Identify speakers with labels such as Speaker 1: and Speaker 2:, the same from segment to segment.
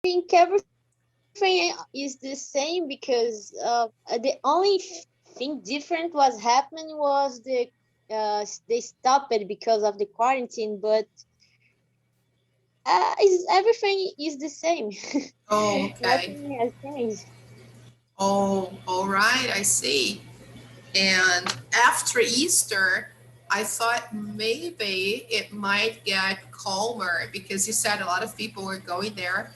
Speaker 1: think everything is the same because the only thing different was happening was they stopped it because of the quarantine, but everything is the same.
Speaker 2: Oh, okay.
Speaker 1: Nothing has changed.
Speaker 2: Oh, all right, I see. And after Easter, I thought maybe it might get calmer because you said a lot of people were going there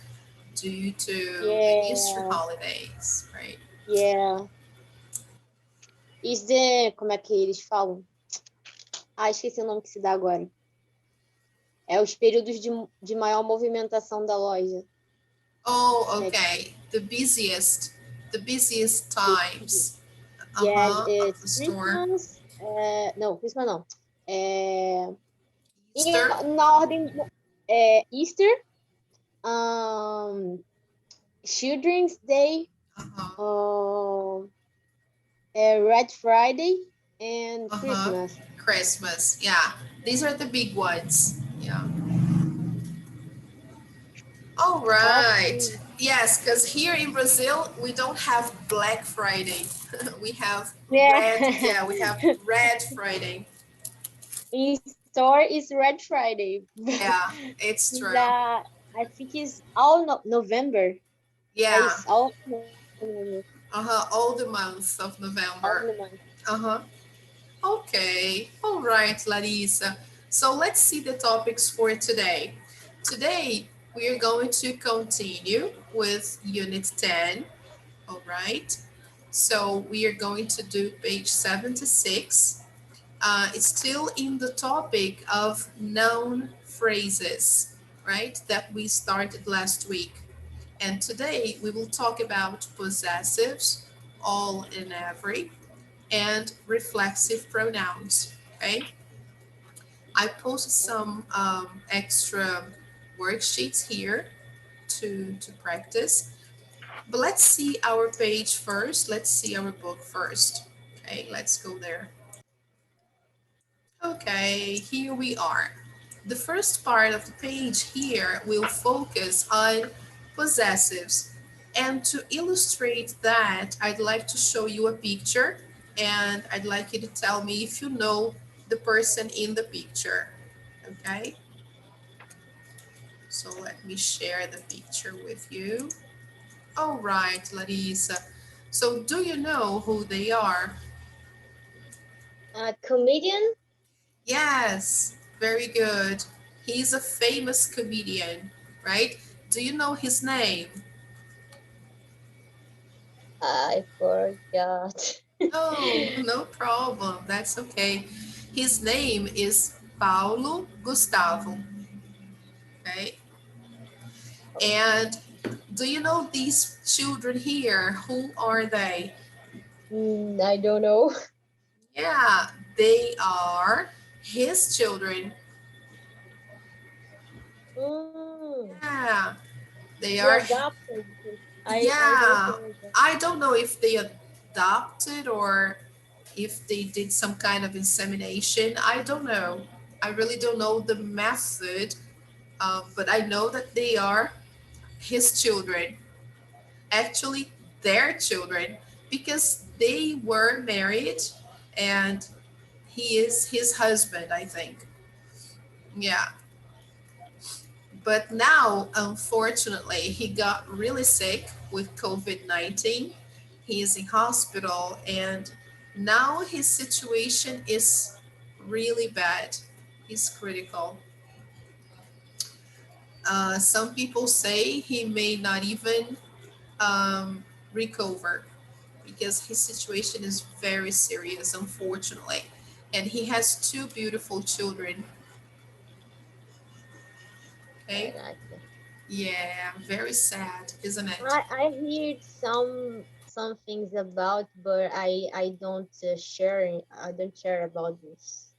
Speaker 2: due to the Easter
Speaker 1: Yeah,
Speaker 2: holidays, right?
Speaker 1: yeah. Is the, como é que eles falam? Ah, esqueci o nome que se dá agora. É os períodos de maior movimentação da loja.
Speaker 2: Oh,
Speaker 1: É,
Speaker 2: okay. The busiest times,
Speaker 1: yes,
Speaker 2: of the
Speaker 1: it's
Speaker 2: store.
Speaker 1: Christmas. Não, Christmas não. É,
Speaker 2: Easter.
Speaker 1: na ordem Easter, um, Children's Day,
Speaker 2: Uh-huh.
Speaker 1: um, Red Friday, and
Speaker 2: Uh-huh.
Speaker 1: Christmas.
Speaker 2: Christmas. Yeah. These are the big ones. Yeah. All right.
Speaker 1: Okay.
Speaker 2: Yes, because here in Brazil we don't have Black Friday. We have red.
Speaker 1: Yeah.
Speaker 2: Yeah, we have Red Friday.
Speaker 1: In store is Red Friday.
Speaker 2: Yeah, it's
Speaker 1: Is
Speaker 2: true.
Speaker 1: I think it's all November.
Speaker 2: Yeah.
Speaker 1: It's all
Speaker 2: Uh-huh. All the months of
Speaker 1: all
Speaker 2: November.
Speaker 1: the month.
Speaker 2: Uh-huh. Okay. All right, Larissa. So let's see the topics for today. Today, we are going to continue with Unit 10. All right. So we are going to do page 76. It's still in the topic of noun phrases, right? That we started last week. And today we will talk about possessives, all and every, and reflexive pronouns. Okay. I posted some extra worksheets here to practice. But let's see our page first. Let's see our book first. Okay, let's go there. Okay, here we are. The first part of the page here will focus on possessives. And to illustrate that, I'd like to show you a picture and I'd like you to tell me if you know the person in the picture. Okay, so let me share the picture with you. All right, Larissa. So do you know who they are?
Speaker 1: Comedian?
Speaker 2: Yes, very good. He's a famous comedian, right? Do you know his name?
Speaker 1: I forgot.
Speaker 2: Oh, no problem. That's okay. His name is Paulo Gustavo, okay? And do you know these children here? Who are they?
Speaker 1: I don't know.
Speaker 2: Yeah, they are his children.
Speaker 1: Mm,
Speaker 2: Yeah, they
Speaker 1: he
Speaker 2: are.
Speaker 1: adopted. I don't
Speaker 2: Yeah,
Speaker 1: know that.
Speaker 2: I don't know if they adopted or if they did some kind of insemination. I don't know. I really don't know the method, but I know that they are his children. Actually, their children, because they were married and he is his husband, I think. Yeah. But now, unfortunately, he got really sick with COVID-19. He is in hospital, and now his situation is really bad. He's critical. Some people say he may not even recover because his situation is very serious, unfortunately. And he has two beautiful children. Okay.
Speaker 1: And
Speaker 2: Yeah, very sad, isn't it?
Speaker 1: I heard some things about, but I don't share. I don't share about this.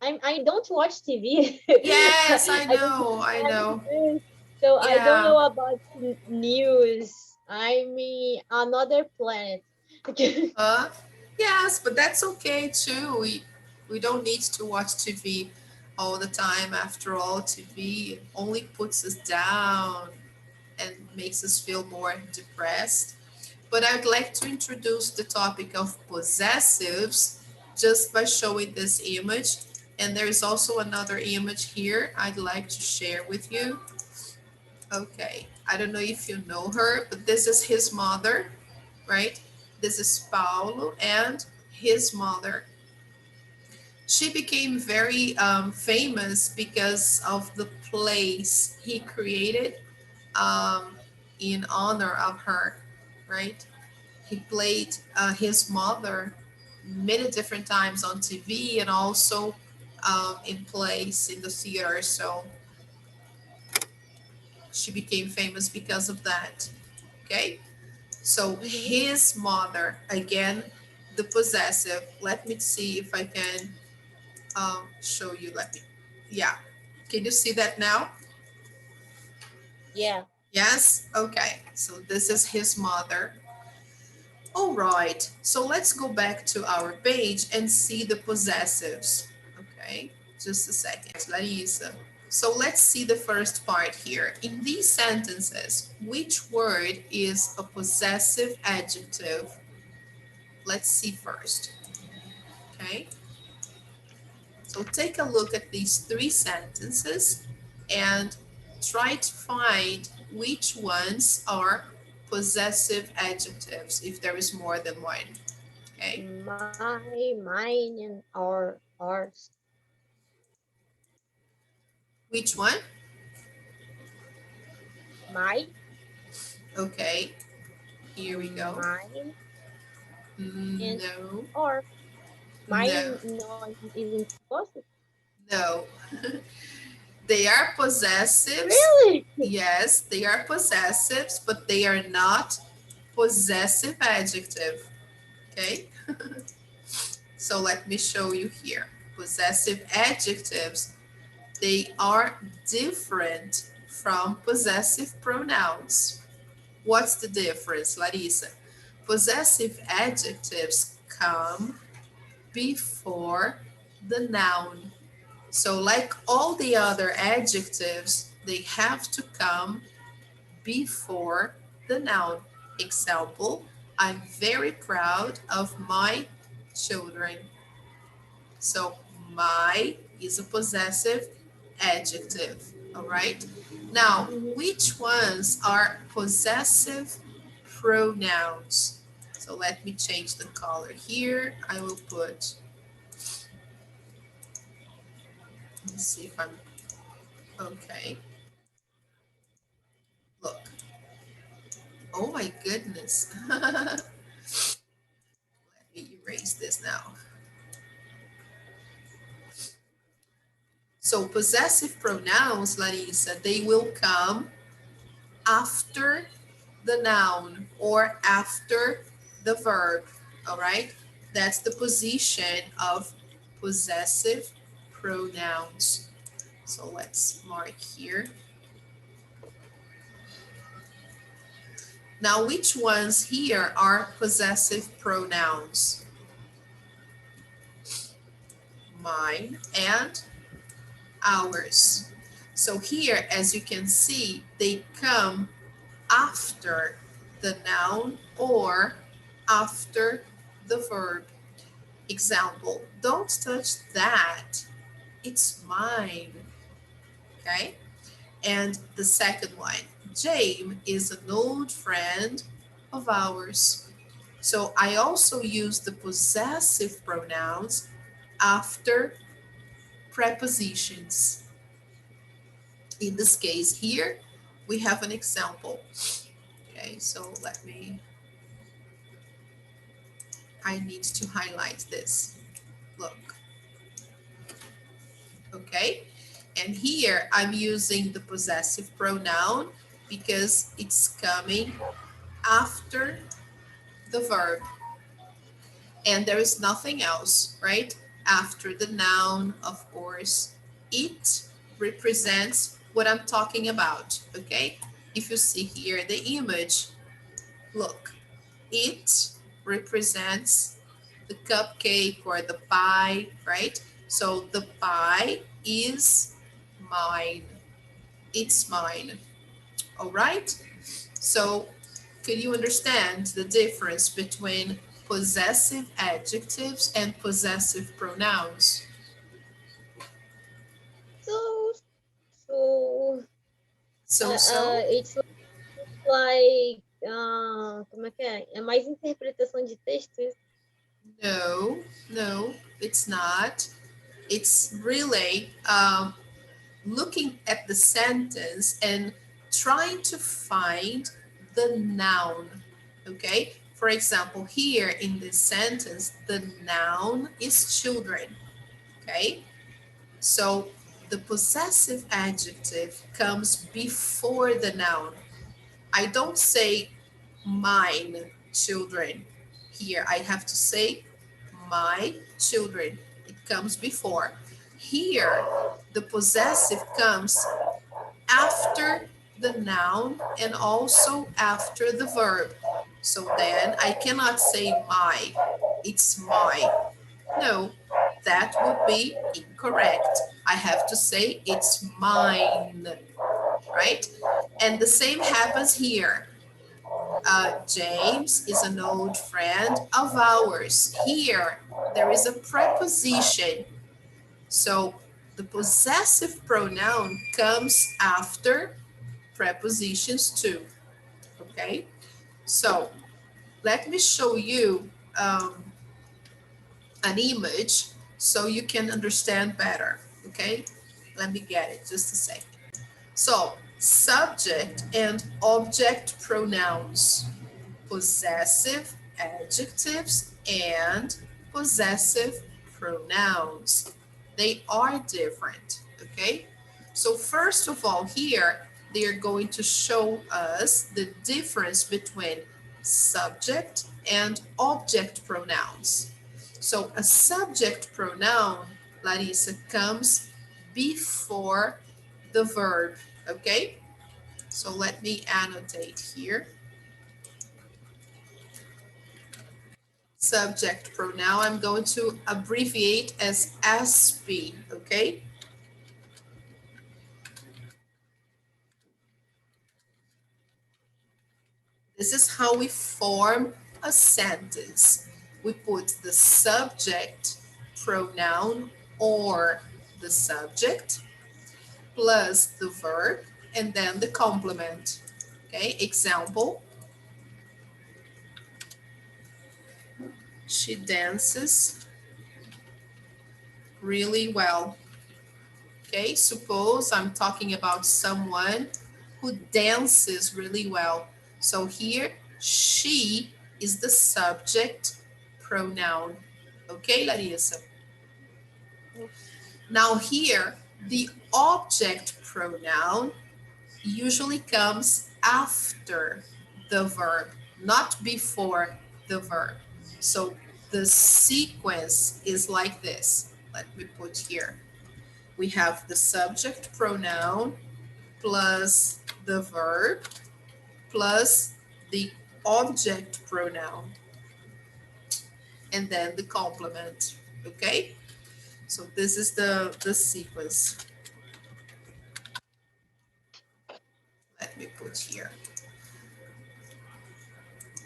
Speaker 1: I don't watch TV.
Speaker 2: Yes, I
Speaker 1: I don't
Speaker 2: know, I
Speaker 1: watch
Speaker 2: know.
Speaker 1: this, so I don't
Speaker 2: Yeah.
Speaker 1: know about news. I'm in another planet.
Speaker 2: Uh-huh. Yes, but that's okay too. We don't need to watch TV. all the time. After all, TV only puts us down and makes us feel more depressed. But I'd like to introduce the topic of possessives just by showing this image. And there's also another image here I'd like to share with you. Okay, I don't know if you know her, but this is his mother, right? This is Paulo and his mother. She became very famous because of the plays he created in honor of her, right? He played his mother many different times on TV and also in plays in the theater. So she became famous because of that. Okay. So his mother, again, the possessive. Let me see if I can show you. Yeah. Can you see that now?
Speaker 1: Yeah.
Speaker 2: Yes? Okay. So this is his mother. All right. So let's go back to our page and see the possessives. Okay. Just a second, Larissa. So let's see the first part here. In these sentences, which word is a possessive adjective? Let's see first. Okay. So take a look at these three sentences and try to find which ones are possessive adjectives if there is more than one. Okay.
Speaker 1: My, mine, and ours.
Speaker 2: Which one?
Speaker 1: My,
Speaker 2: Okay. Here we go.
Speaker 1: mine, and
Speaker 2: No.
Speaker 1: or.
Speaker 2: No.
Speaker 1: Mine no isn't supposed to.
Speaker 2: No. They are possessives.
Speaker 1: Really?
Speaker 2: Yes, they are possessives, but they are not possessive adjective. Okay. So let me show you here. Possessive adjectives, they are different from possessive pronouns. What's the difference, Larissa? Possessive adjectives come before the noun. So like all the other adjectives, they have to come before the noun. Example, I'm very proud of my children. So my is a possessive adjective, all right? Now, which ones are possessive pronouns? So let me change the color here. I will put, let's see if I'm, okay. Look, oh my goodness. Let me erase this now. So possessive pronouns, Larissa, they will come after the noun or after the verb, all right? That's the position of possessive pronouns. So let's mark here. Now, which ones here are possessive pronouns? Mine and ours. So here, as you can see, they come after the noun or after the verb. Example, don't touch that. It's mine. Okay. And the second one, James is an old friend of ours. So I also use the possessive pronouns after prepositions. In this case here, we have an example. Okay, so I need to highlight this. Look. Okay, and here I'm using the possessive pronoun because it's coming after the verb. And there is nothing else, right? After the noun, of course, it represents what I'm talking about, okay? If you see here the image, look, it represents the cupcake or the pie, right? So the pie is mine. It's mine. All right? So could you understand the difference between possessive adjectives and possessive pronouns?
Speaker 1: So, so,
Speaker 2: So.
Speaker 1: it's like, como é que é? É mais interpretação de texto isso?
Speaker 2: No, no, it's not. It's really looking at the sentence and trying to find the noun. Okay, for example, here in this sentence, the noun is children. Okay, so the possessive adjective comes before the noun. I don't say mine children. Here I have to say my children. It comes before. Here, the possessive comes after the noun and also after the verb. So then I cannot say my, it's my. No, that would be incorrect. I have to say it's mine, right? And the same happens here. James is an old friend of ours. Here, there is a preposition. So the possessive pronoun comes after prepositions too. Okay, so let me show you an image so you can understand better. Okay, let me get it just a second. So subject and object pronouns, possessive adjectives, and possessive pronouns. They are different, okay? So first of all, here, they are going to show us the difference between subject and object pronouns. So a subject pronoun, Larissa, comes before the verb, okay? So let me annotate here. Subject pronoun, I'm going to abbreviate as SP, okay? This is how we form a sentence. We put the subject pronoun or the subject plus the verb and then the complement. Okay, example. She dances really well. Okay, suppose I'm talking about someone who dances really well. So here, she is the subject pronoun. Okay, Larissa? Now here, the object pronoun usually comes after the verb, not before the verb. So the sequence is like this. Let me put here. We have the subject pronoun plus the verb plus the object pronoun and then the complement, okay? So this is the sequence. Let me put here. Let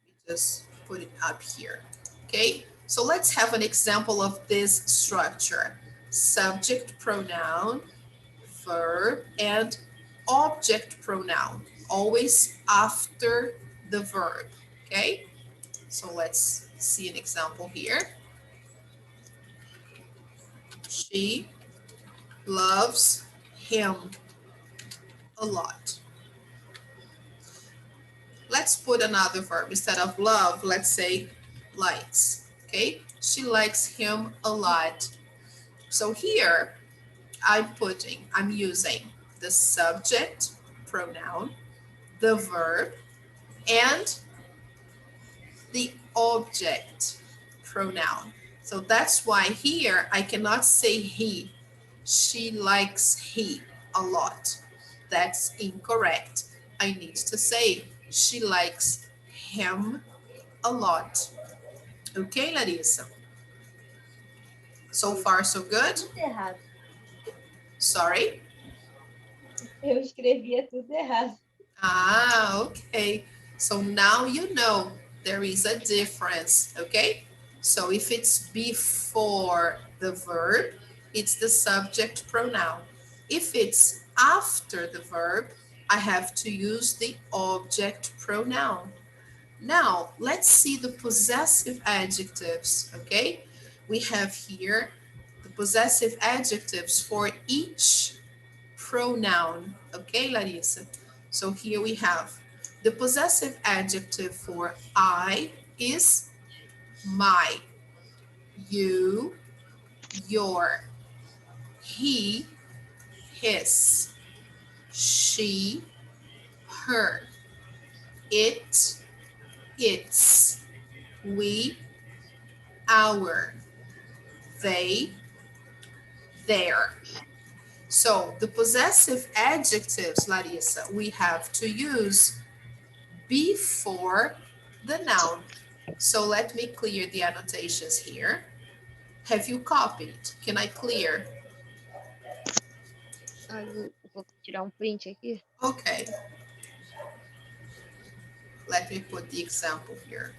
Speaker 2: me just put it up here, okay? So let's have an example of this structure. Subject pronoun, verb, and object pronoun, always after the verb, okay? So let's see an example here. She loves him a lot. Let's put another verb. Instead of love, let's say likes, okay? She likes him a lot. So here, I'm using the subject pronoun, the verb, and the object pronoun. So that's why here I cannot say he. She likes he a lot. That's incorrect. I need to say she likes him a lot. Okay, Larissa? So far, so good?
Speaker 1: Tudo errado.
Speaker 2: Sorry?
Speaker 1: Eu escrevia tudo errado.
Speaker 2: Ah, okay. So now you know there is a difference, okay? So if it's before the verb, it's the subject pronoun. If it's after the verb, I have to use the object pronoun. Now, let's see the possessive adjectives, okay? We have here the possessive adjectives for each pronoun, okay, Larissa? So here we have the possessive adjective for I is my, you, your, he, his, she, her, it, its, we, our, they, their. So the possessive adjectives, Larissa, we have to use before the noun. So let me clear the annotations here. Have you copied? Can I clear?
Speaker 1: Eu vou tirar print aqui.
Speaker 2: Okay. Let me put the example here.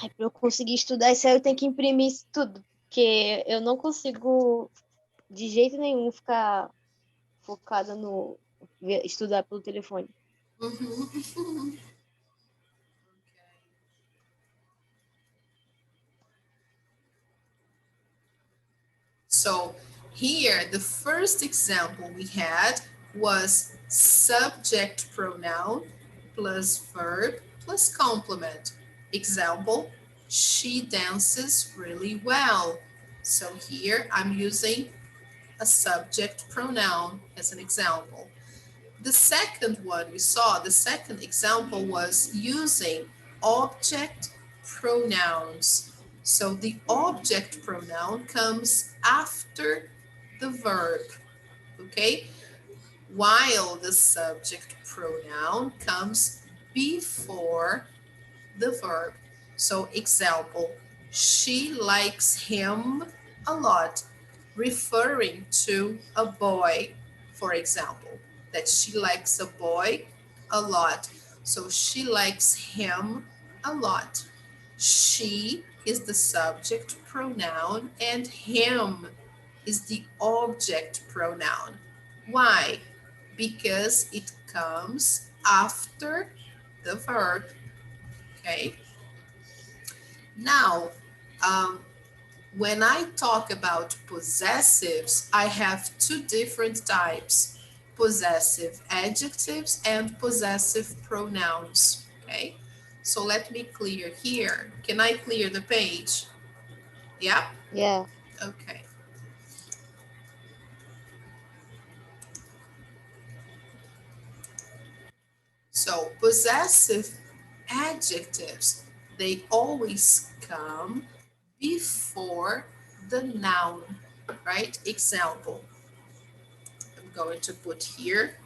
Speaker 1: Ai, para eu conseguir estudar isso aí, eu tenho que imprimir isso tudo. Porque eu não consigo, de jeito nenhum, ficar focada no estudar pelo telefone.
Speaker 2: Mhm. So here, the first example we had was subject pronoun plus verb plus complement. Example, she dances really well. So here I'm using a subject pronoun as an example. The second one we saw, the second example was using object pronouns. So the object pronoun comes after the verb, okay? While the subject pronoun comes before the verb. So example, she likes him a lot, referring to a boy, for example, that she likes a boy a lot. So she likes him a lot. She is the subject pronoun and him is the object pronoun. Why? Because it comes after the verb. Okay. Now, when I talk about possessives, I have two different types, possessive adjectives and possessive pronouns, okay? So let me clear here. Can I clear the page? Yeah?
Speaker 1: Yeah.
Speaker 2: Okay. So possessive adjectives, they always come before the noun, right? Example, I'm going to put here.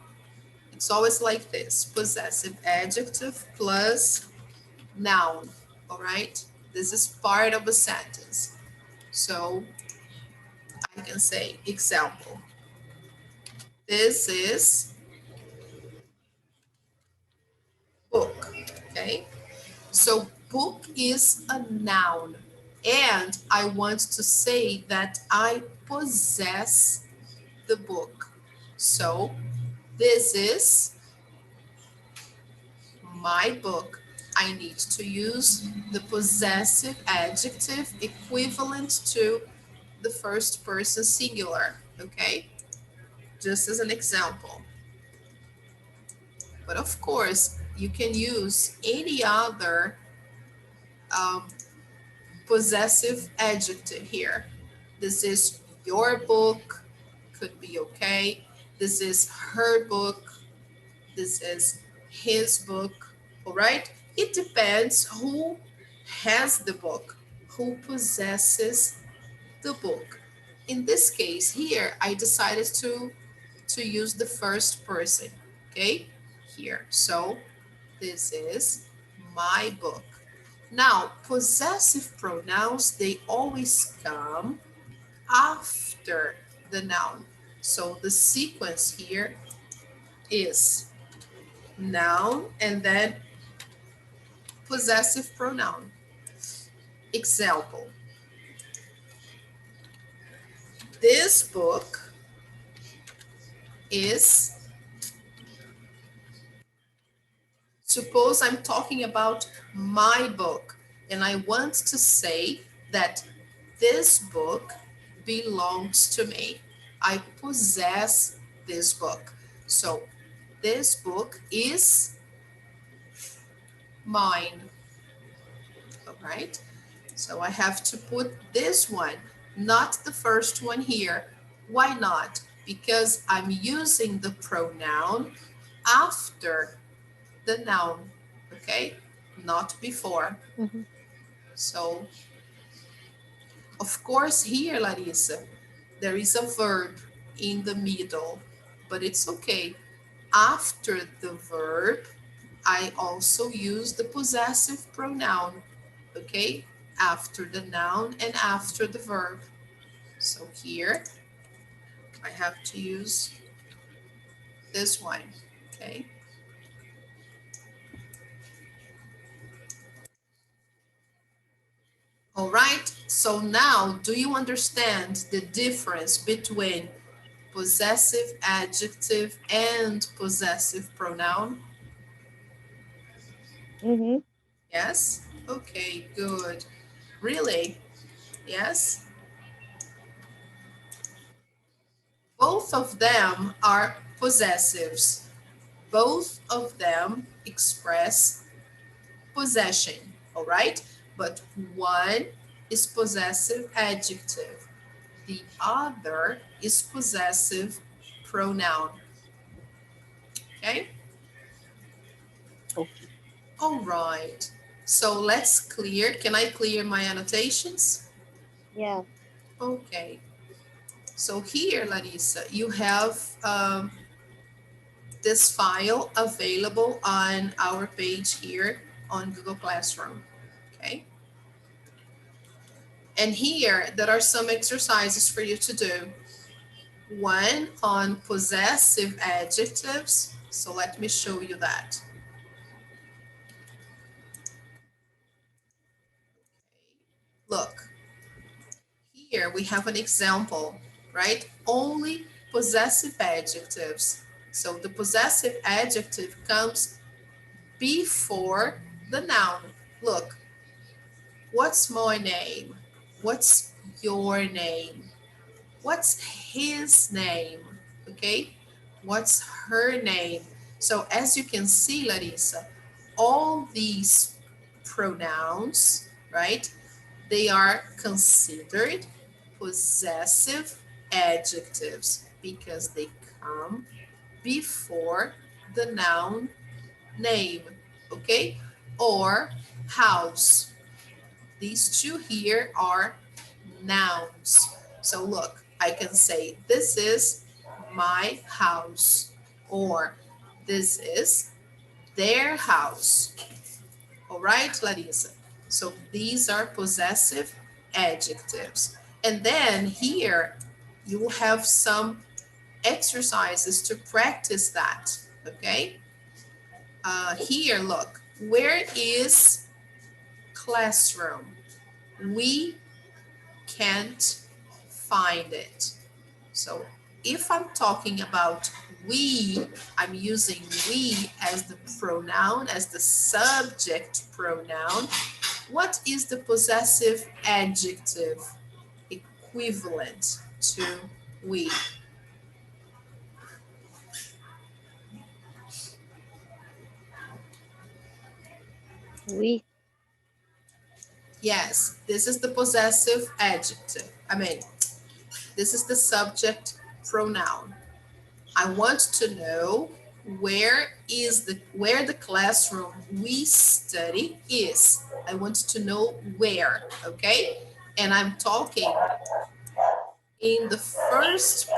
Speaker 2: It's always like this, possessive adjective plus noun, all right? This is part of a sentence. So I can say, example, this is book, okay? So book is a noun. And I want to say that I possess the book. So this is my book. I need to use the possessive adjective equivalent to the first person singular, okay? Just as an example. But of course, you can use any other possessive adjective here. This is your book, could be okay. This is her book. This is his book, all right? It depends who has the book, who possesses the book. In this case here, I decided to use the first person, okay? Here, so this is my book. Now, possessive pronouns, they always come after the noun. So the sequence here is noun and then possessive pronoun. Example, this book is, suppose I'm talking about my book and I want to say that this book belongs to me. I possess this book. So this book is mine. All right. So I have to put this one, not the first one here. Why not? Because I'm using the pronoun after the noun, okay? Not before.
Speaker 1: Mm-hmm.
Speaker 2: So, of course, here, Larissa, there is a verb in the middle, but it's okay. After the verb, I also use the possessive pronoun, okay? After the noun and after the verb. So here, I have to use this one, okay? All right, so now do you understand the difference between possessive adjective and possessive pronoun?
Speaker 1: Mm-hmm.
Speaker 2: Yes? Okay, good. Really? Yes? Both of them are possessives. Both of them express possession, all right? But one is possessive adjective. The other is possessive pronoun, okay?
Speaker 1: Okay.
Speaker 2: All right. So let's clear. Can I clear my annotations?
Speaker 1: Yeah.
Speaker 2: Okay. So here, Larissa, you have this file available on our page here on Google Classroom, okay? And here, there are some exercises for you to do. One on possessive adjectives. So let me show you that. Look, here we have an example, right? Only possessive adjectives. So the possessive adjective comes before the noun. Look, what's my name? What's your name? What's his name? Okay, what's her name? So as you can see, Larissa, all these pronouns, right? They are considered possessive adjectives because they come before the noun name, okay? Or house. These two here are nouns. So look, I can say this is my house or this is their house. All right, Larissa. So these are possessive adjectives. And then here you will have some exercises to practice that, okay? Here, look, where is classroom? We can't find it. So if I'm talking about we, I'm using we as the pronoun, as the subject pronoun. What is the possessive adjective equivalent to we?
Speaker 1: We.
Speaker 2: Yes, this is the possessive adjective. This is the subject pronoun. I want to know where the classroom we study is. I want to know where, okay? And I'm talking in the first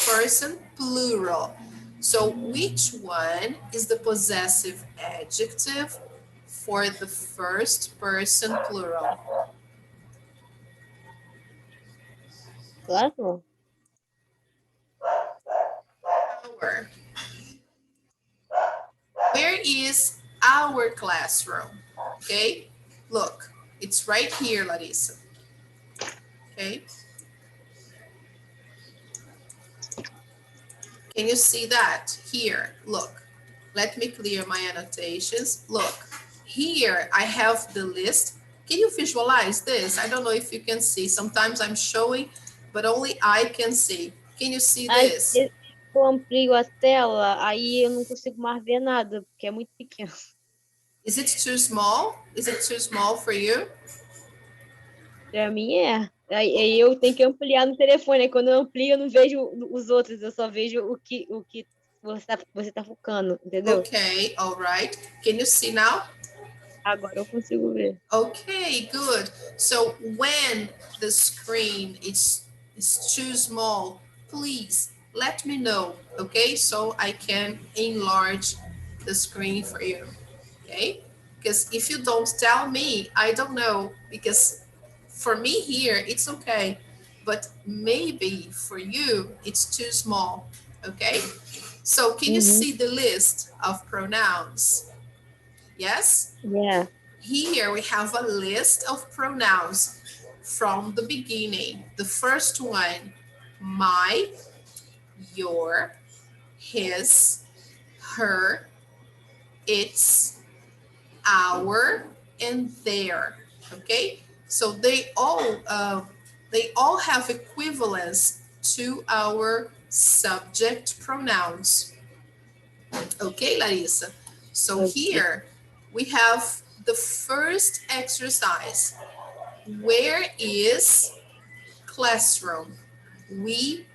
Speaker 2: person plural. So which one is the possessive adjective for the first person plural?
Speaker 1: Classroom.
Speaker 2: Our. Where is our classroom? Okay, look, it's right here, Larissa. Okay, can you see that? Here, look. Let me clear my annotations. Look, here I have the list. Can you visualize this? I don't know if you can see. Sometimes I'm showing, but only I can see. Can you see
Speaker 1: Às
Speaker 2: this?
Speaker 1: vezes eu amplio a tela, aí eu não consigo mais ver nada, porque é muito pequeno.
Speaker 2: Is it too small? Is it too small for you?
Speaker 1: Pra mim é. Aí eu tenho que ampliar no telefone. Aí quando eu amplio, eu não vejo os outros, eu só vejo o que você tá focando, entendeu?
Speaker 2: Okay, all right. Can you see now?
Speaker 1: Agora eu consigo ver.
Speaker 2: Okay, good. So when the screen is too small, please let me know, okay? So I can enlarge the screen for you, okay? Because if you don't tell me, I don't know, because for me here, it's okay, but maybe for you, it's too small, okay? So can you
Speaker 1: Uhum.
Speaker 2: see the list of pronouns? Yes?
Speaker 1: Yeah.
Speaker 2: Here we have a list of pronouns from the beginning. The first one, my, your, his, her, its, our, and their. Okay, so they all have equivalence to our subject pronouns. Okay, Larissa. So
Speaker 1: Okay.
Speaker 2: here we have the first exercise. Where is classroom? We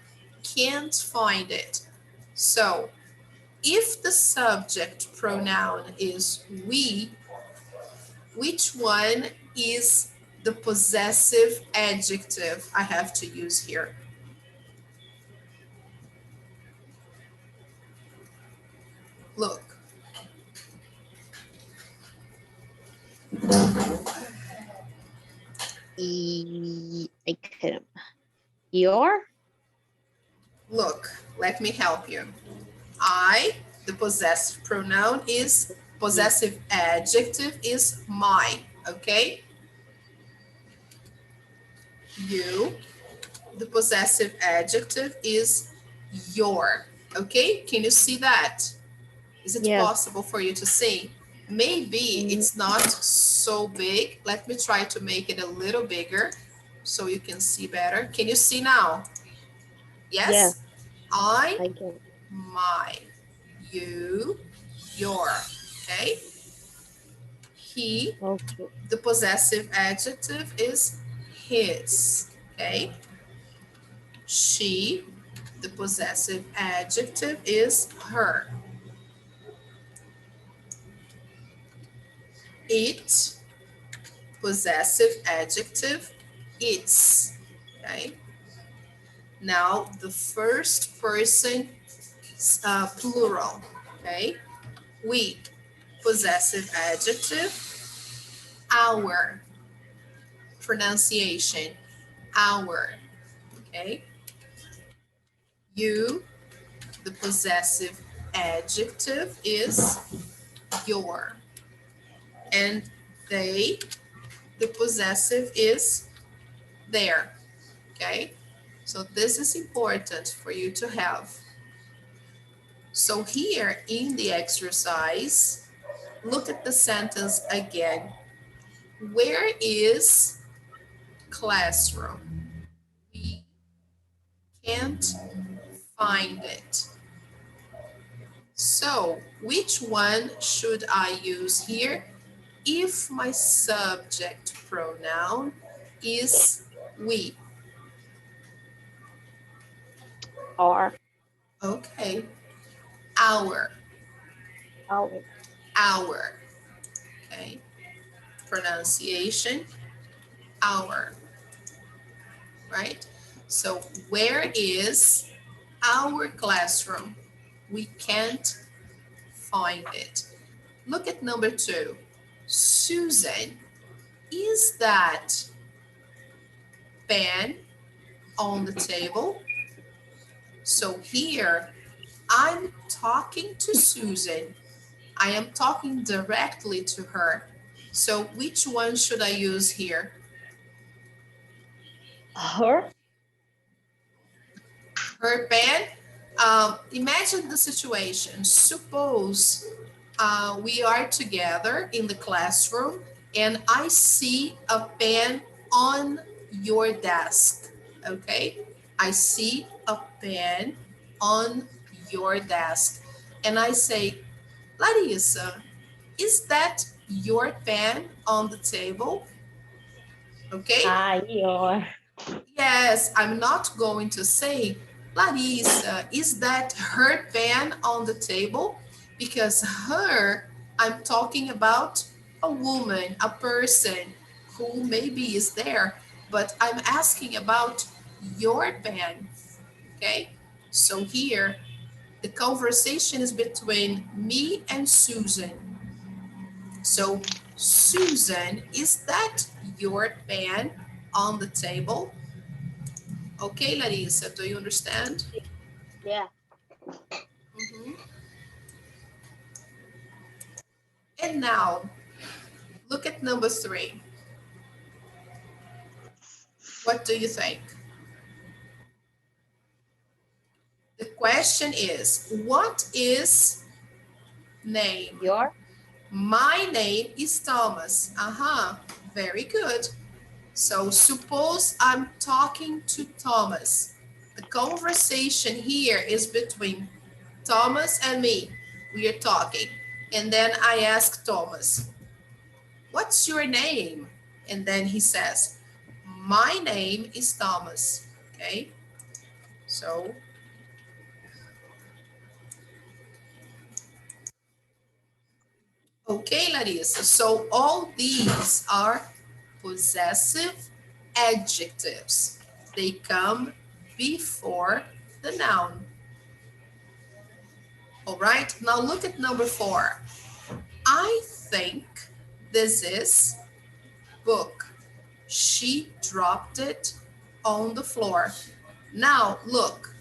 Speaker 2: can't find it. So if the subject pronoun is we, which one is the possessive adjective I have to use here? Look,
Speaker 1: Ai, caramba. Your?
Speaker 2: look, let me help you. I, the possessive pronoun is, possessive adjective is my, okay? You, the possessive adjective is your, okay? Can you see that? Is it
Speaker 1: Yeah.
Speaker 2: possible for you to see? Maybe
Speaker 1: Uhum.
Speaker 2: it's not so big. Let me try to make it a little bigger so you can see better. Can you see now?
Speaker 1: Yeah,
Speaker 2: Yes? I,
Speaker 1: I can.
Speaker 2: my, you, your, okay? He,
Speaker 1: Okay.
Speaker 2: the possessive adjective is his, okay? She, the possessive adjective is her. It, possessive adjective, its, okay? Now the first person plural, okay? We, possessive adjective, our, pronunciation, our, okay? You, the possessive adjective is your. And they, the possessive is their, okay? So this is important for you to have. So here in the exercise, look at the sentence again. Where is classroom? We can't find it. So which one should I use here if my subject pronoun is we?
Speaker 1: Or.
Speaker 2: Okay, our,
Speaker 1: Our.
Speaker 2: our, okay. Pronunciation, our, right? So where is our classroom? We can't find it. Look at number 2. Susan, is that pen on the table? So here, I'm talking to Susan. I am talking directly to her. So which one should I use here?
Speaker 1: Her?
Speaker 2: Her pen. Imagine the situation. Suppose we are together in the classroom and I see a pen on your desk. Okay? I see a pen on your desk. And I say, Larissa, is that your pen on the table? Okay?
Speaker 1: Aí, ó.
Speaker 2: Yes, I'm not going to say, Larissa, is that her pen on the table? Because her, I'm talking about a woman, a person who maybe is there, but I'm asking about your pen, okay? So here, the conversation is between me and Susan. So, Susan, is that your pen on the table? Okay, Larissa, do you understand?
Speaker 1: Yeah.
Speaker 2: Mhm. And now, look at number 3. What do you think? The question is, what is name?
Speaker 1: Your?
Speaker 2: My name is Thomas. Very good. So suppose I'm talking to Thomas. The conversation here is between Thomas and me. We are talking. And then I ask Thomas, what's your name? And then he says, my name is Thomas. Okay, so okay, Larissa. So all these are possessive adjectives. They come before the noun. All right, now look at number 4. I think this is book. She dropped it on the floor. Now look,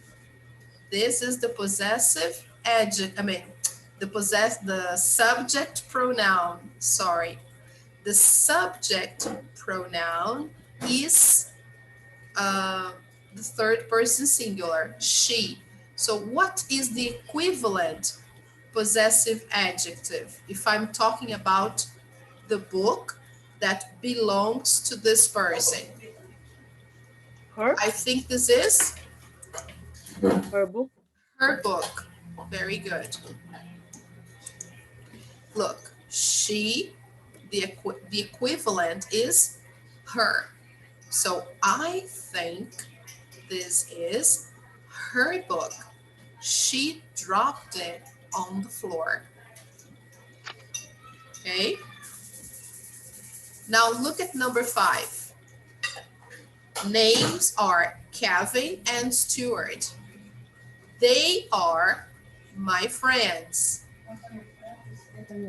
Speaker 2: this is the possessive adjective, the subject pronoun, sorry. The subject pronoun is the third person singular, she. So what is the equivalent possessive adjective if I'm talking about the book that belongs to this person?
Speaker 1: Her?
Speaker 2: I think this is
Speaker 1: Her book?
Speaker 2: her book. Very good. Look, she, the equivalent is her. So I think this is her book. She dropped it on the floor. Okay. Now look at number 5. Names are Kevin and Stuart. They are my friends.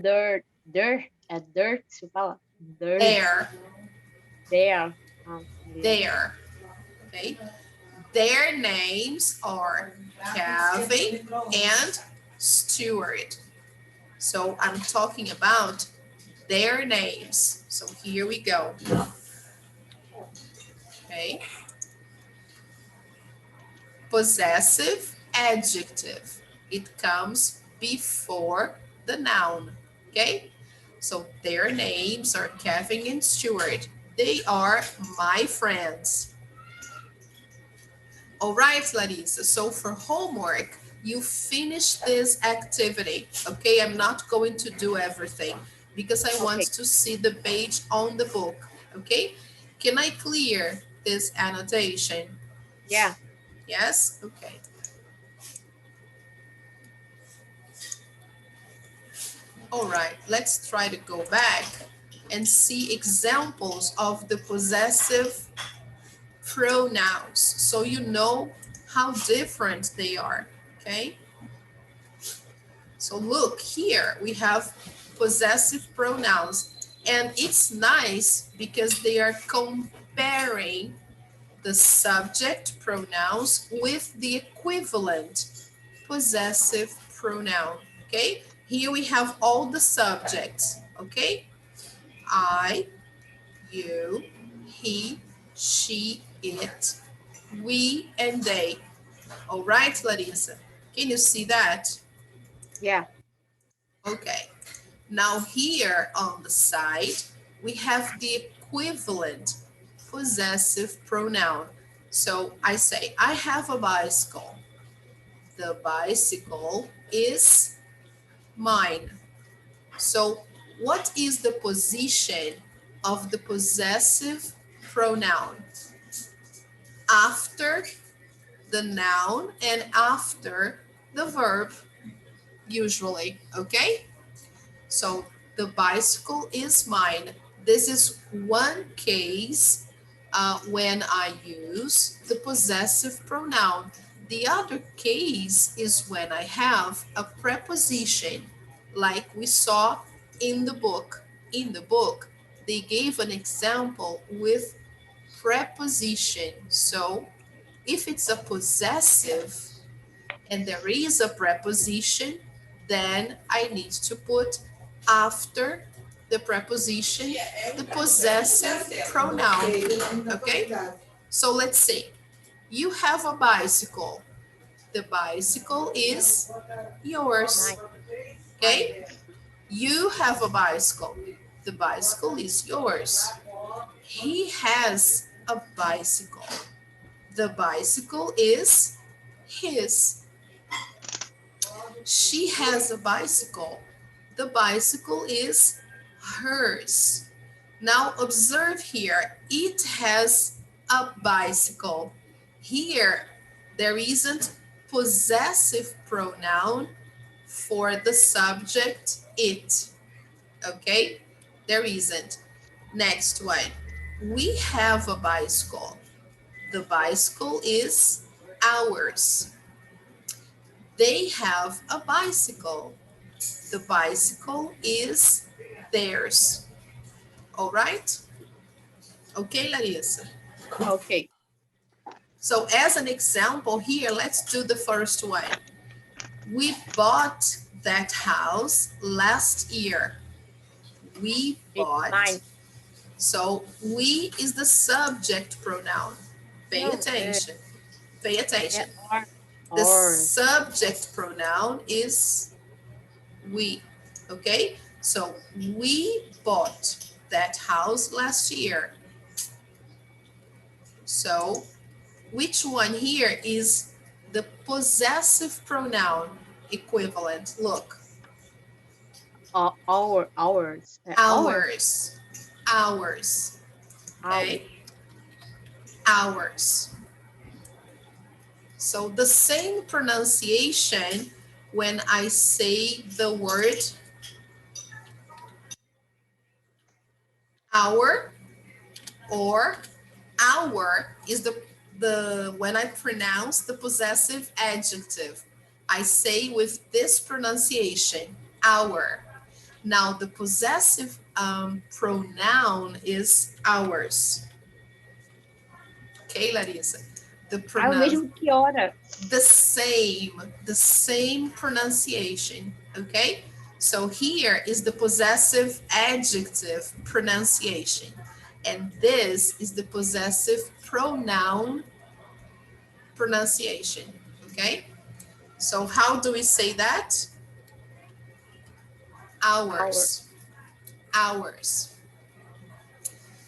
Speaker 1: Dirt. Dirt. É dirt, se fala? Dirt.
Speaker 2: There.
Speaker 1: There.
Speaker 2: There. Okay. Their names are Kevin and Stuart. So I'm talking about their names. So here we go. Okay. Possessive adjective. It comes before the noun. Okay. So their names are Kevin and Stuart. They are my friends. All right, Larissa. So for homework, you finish this activity. Okay, I'm not going to do everything because I want to see the page on the book. Okay, can I clear this annotation?
Speaker 1: Yeah.
Speaker 2: Yes? Okay. All right, let's try to go back and see examples of the possessive pronouns so you know how different they are, okay? So look here, we have possessive pronouns, and it's nice because they are comparing the subject pronouns with the equivalent possessive pronoun, okay? Here we have all the subjects, okay? I, you, he, she, it, we, and they. All right, Larissa, can you see that?
Speaker 1: Yeah.
Speaker 2: Okay. Now here on the side, we have the equivalent possessive pronoun. So I say, I have a bicycle. The bicycle is mine. So what is the position of the possessive pronoun? After the noun and after the verb, usually, okay? So the bicycle is mine. This is one case when I use the possessive pronoun. The other case is when I have a preposition, like we saw in the book. In the book, they gave an example with preposition. So if it's a possessive, and there is a preposition, then I need to put after the preposition the possessive pronoun. Okay? So let's see. You have a bicycle. The bicycle is yours. Okay? You have a bicycle. The bicycle is yours. He has a bicycle. The bicycle is his. She has a bicycle. The bicycle is hers. Now observe here, it has a bicycle. Here, there isn't possessive pronoun for the subject it. Okay? There isn't. Next one. We have a bicycle. The bicycle is ours. They have a bicycle. The bicycle is theirs. All right? Okay, Larissa.
Speaker 1: Okay.
Speaker 2: So as an example here, let's do the first one. We bought that house last year. We
Speaker 1: It's
Speaker 2: bought.
Speaker 1: mine.
Speaker 2: So we is the subject pronoun. Pay
Speaker 1: No,
Speaker 2: attention. Pay attention. The
Speaker 1: or.
Speaker 2: subject pronoun is we. Okay? So we bought that house last year. So which one here is the possessive pronoun equivalent? Look.
Speaker 1: Ours.
Speaker 2: Ours. Ours. Okay? Ours. So the same pronunciation when I say the word our or our is the when I pronounce the possessive adjective. I say with this pronunciation, our. Now the possessive pronoun is ours. Okay, Larissa? The
Speaker 1: O mesmo que hora.
Speaker 2: the same pronunciation, okay? So here is the possessive adjective pronunciation, and this is the possessive pronoun pronunciation, okay? So how do we say that? Ours. Ours.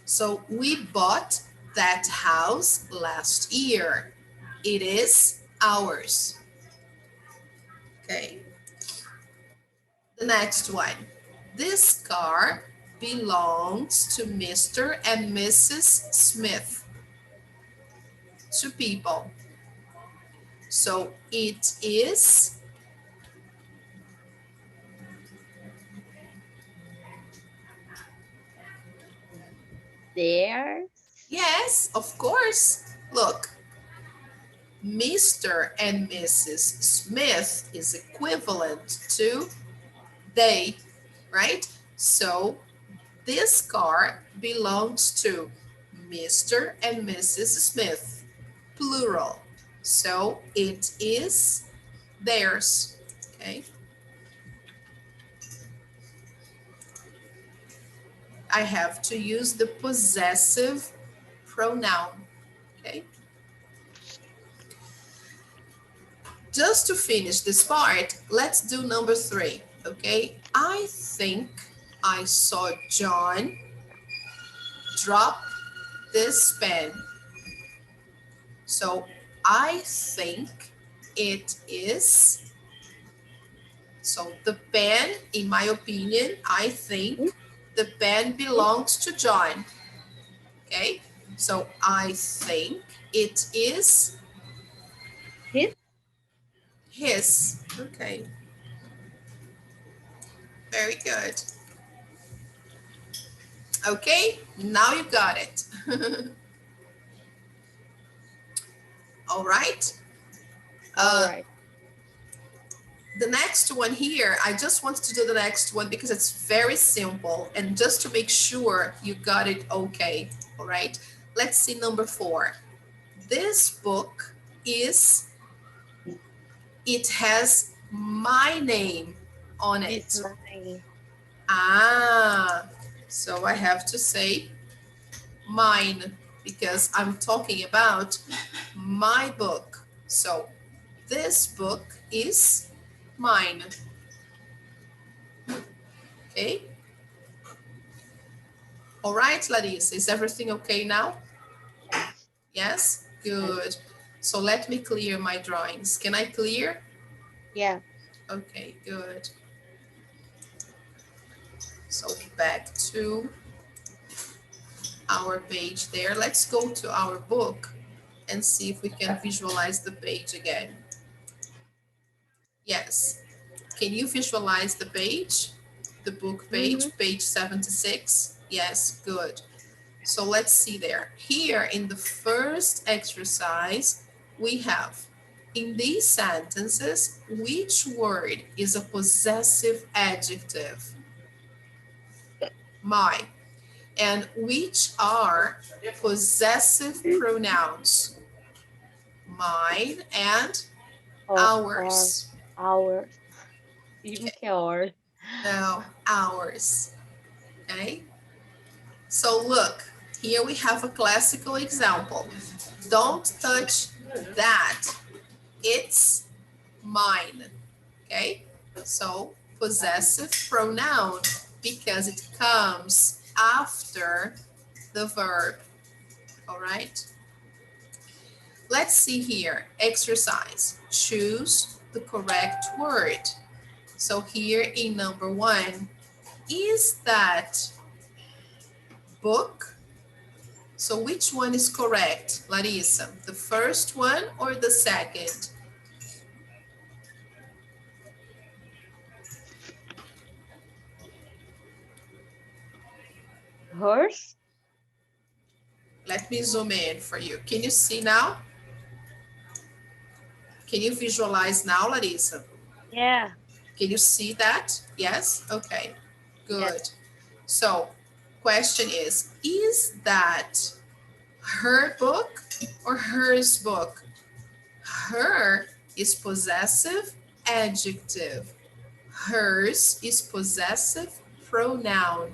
Speaker 2: So we bought that house last year. It is ours. Okay. The next one. This car belongs to Mr. and Mrs. Smith. Two people. So it is
Speaker 1: Theirs.
Speaker 2: yes, of course. Look, Mr. and Mrs. Smith is equivalent to they, right? So this car belongs to Mr. and Mrs. Smith, plural. So it is theirs, okay? I have to use the possessive pronoun, okay? Just to finish this part, let's do number 3, okay? I think I saw John drop this pen. So I think it is, so the pen, in my opinion, I think the pen belongs to John, okay? So I think it is his, okay? Very good. Okay, now you got it. All right.
Speaker 1: All right.
Speaker 2: The next one here, I just want to do the next one because it's very simple and just to make sure you got it okay. All right. Let's see number 4. This book is, it has my name on it.
Speaker 1: It's mine.
Speaker 2: Ah, so I have to say mine because I'm talking about my book. So this book is mine. Okay. All right, Larissa, is everything okay now?
Speaker 1: Yes.
Speaker 2: Yes? Good. So let me clear my drawings. Can I clear?
Speaker 1: Yeah.
Speaker 2: Okay, good. So back to our page there. Let's go to our book and see if we can visualize the page again. Yes. Can you visualize the page? The book page, page 76? Yes, good. So let's see there. Here in the first exercise, we have, in these sentences, which word is a possessive adjective? My. And which are possessive pronouns? Mine and ours.
Speaker 1: Ours. Even que ours.
Speaker 2: No, ours. Okay. So look, here we have a classical example. Don't touch that. It's mine. Okay. So possessive pronoun because it comes after the verb. All right. Let's see here. Exercise. Choose the correct word. So here in number 1, is that book? So which one is correct, Larissa? The first one or the second?
Speaker 1: Hers?
Speaker 2: Let me zoom in for you. Can you see now? Can you visualize now, Larissa?
Speaker 1: Yeah.
Speaker 2: Can you see that? Yes? Okay, good.
Speaker 1: Yes.
Speaker 2: So question is that her book or hers book? Her is possessive adjective. Hers is possessive pronoun.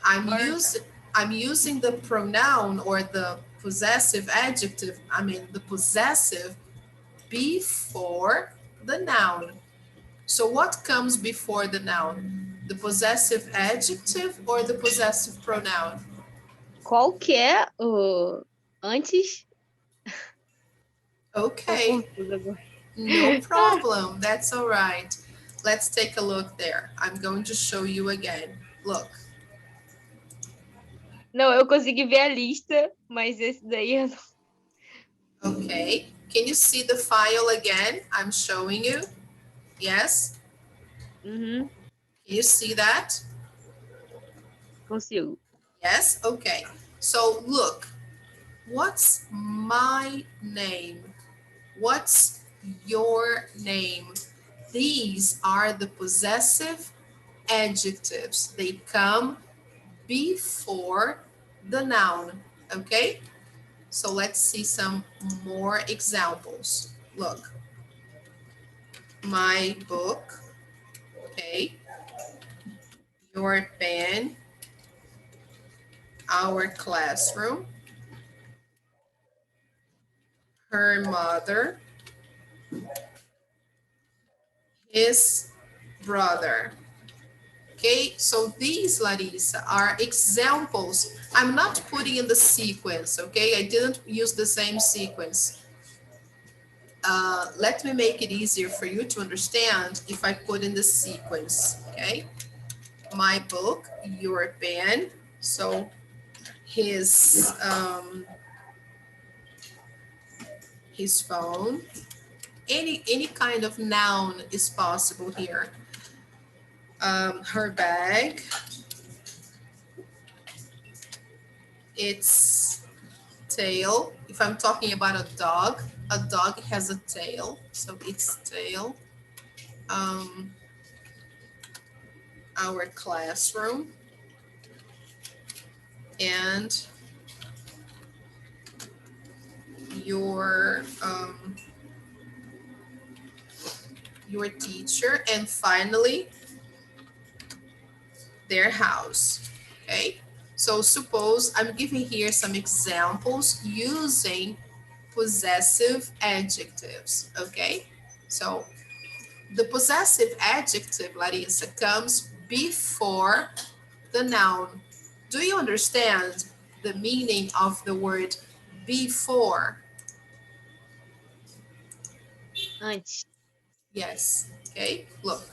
Speaker 2: I'm using the pronoun or the possessive adjective, the possessive before the noun. So what comes before the noun? The possessive adjective or the possessive pronoun?
Speaker 1: Qual que é o antes?
Speaker 2: Okay, no problem. That's all right. Let's take a look there. I'm going to show you again. Look.
Speaker 1: Não, eu consegui ver a lista, mas esse daí eu não.
Speaker 2: Okay. Can you see the file again? I'm showing you. Yes?
Speaker 1: Uhum.
Speaker 2: Can you see that?
Speaker 1: Consigo.
Speaker 2: Yes? Okay. So look. What's my name? What's your name? These are the possessive adjectives. They come before the noun, okay? So let's see some more examples. Look, my book, okay? Your pen, our classroom, her mother, his brother. Okay, so these, Larissa, are examples. I'm not putting in the sequence, okay? I didn't use the same sequence. Let me make it easier for you to understand if I put in the sequence, okay? My book, your pen, so his phone, any kind of noun is possible here. Her bag, its tail. If I'm talking about a dog has a tail, so its tail. Our classroom and your teacher, and finally their house. Okay, so suppose I'm giving here some examples using possessive adjectives. Okay, so the possessive adjective, Larissa, comes before the noun. Do you understand the meaning of the word before?
Speaker 1: Antes.
Speaker 2: Yes, okay, look.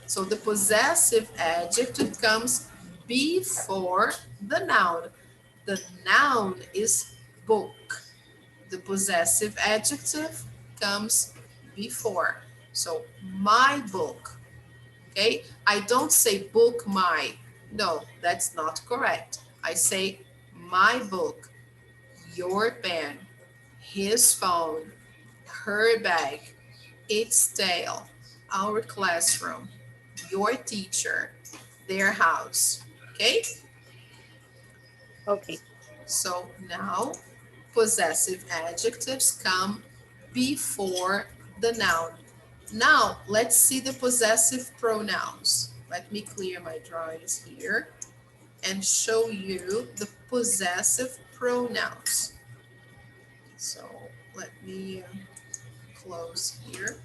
Speaker 2: So the possessive adjective comes before the noun. The noun is book. The possessive adjective comes before. So my book, okay? I don't say book my. No, that's not correct. I say my book, your pen, his phone, her bag, its tail, our classroom, your teacher, their house. Okay?
Speaker 1: Ok.
Speaker 2: So now possessive adjectives come before the noun. Now let's see the possessive pronouns. Let me clear my drawings here and show you the possessive pronouns. So let me close here.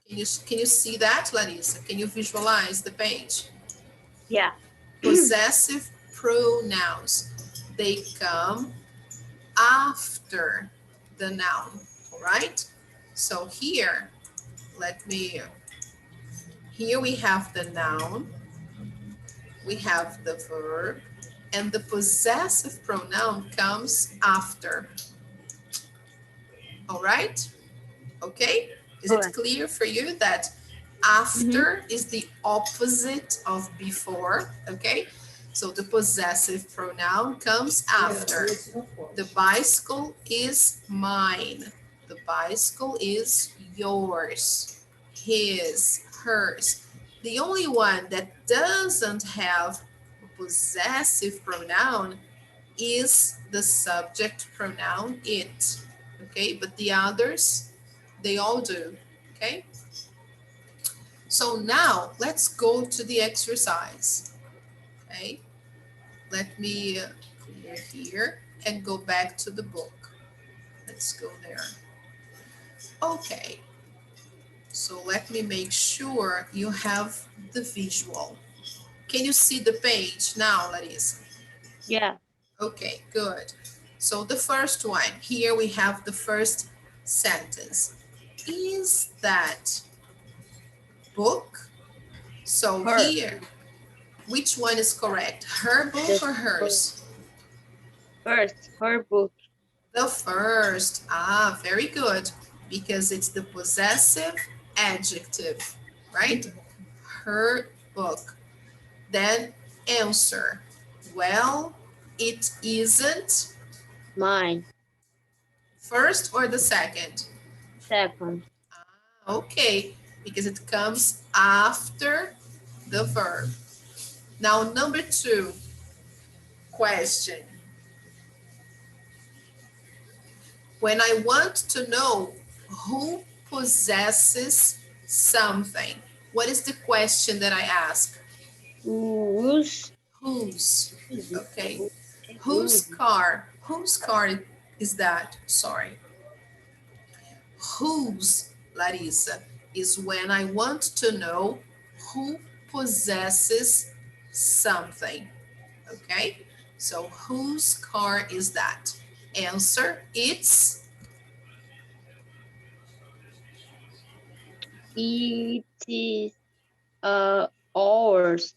Speaker 2: Can you see that, Larissa? Can you visualize the page?
Speaker 1: Yeah.
Speaker 2: Possessive pronouns. They come after the noun, all right? So here we have the noun, we have the verb, and the possessive pronoun comes after, all right? Okay, is it
Speaker 1: Alright.
Speaker 2: clear for you that after is the opposite of before? Okay, so the possessive pronoun comes after. The bicycle is mine. The bicycle is yours, his, hers. The only one that doesn't have a possessive pronoun is the subject pronoun it. Okay, but the others, they all do. Okay, so now let's go to the exercise. Okay, let me clear here and go back to the book. Let's go there. Okay, so let me make sure you have the visual. Can you see the page now, Larissa?
Speaker 1: Yeah.
Speaker 2: Okay, good. So the first one, here we have the first sentence. Is that book? So
Speaker 1: Her.
Speaker 2: here, which one is correct? Her book
Speaker 1: The
Speaker 2: or hers?
Speaker 1: first. Her book.
Speaker 2: The first. Ah, very good. Because it's the possessive adjective, right? Her book. Then answer. Well, It isn't.
Speaker 1: Mine.
Speaker 2: First or the second?
Speaker 1: Second.
Speaker 2: Okay, because it comes after the verb. Now, number 2, question. When I want to know who possesses something, what is the question that I ask?
Speaker 1: Whose?
Speaker 2: Whose? Okay. Whose
Speaker 1: Whose?
Speaker 2: car? Whose car is that? Sorry. Whose, Larissa, is when I want to know who possesses something. Okay? So whose car is that? Answer, it's
Speaker 1: It is ours.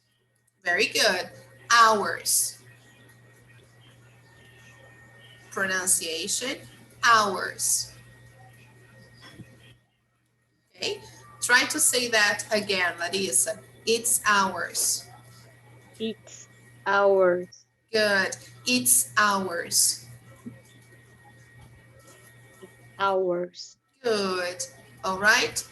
Speaker 2: very good. Ours. Pronunciation, ours. Okay? Try to say that again, Larissa. It's ours.
Speaker 1: It's ours.
Speaker 2: Good. It's ours.
Speaker 1: Ours.
Speaker 2: Good. All right.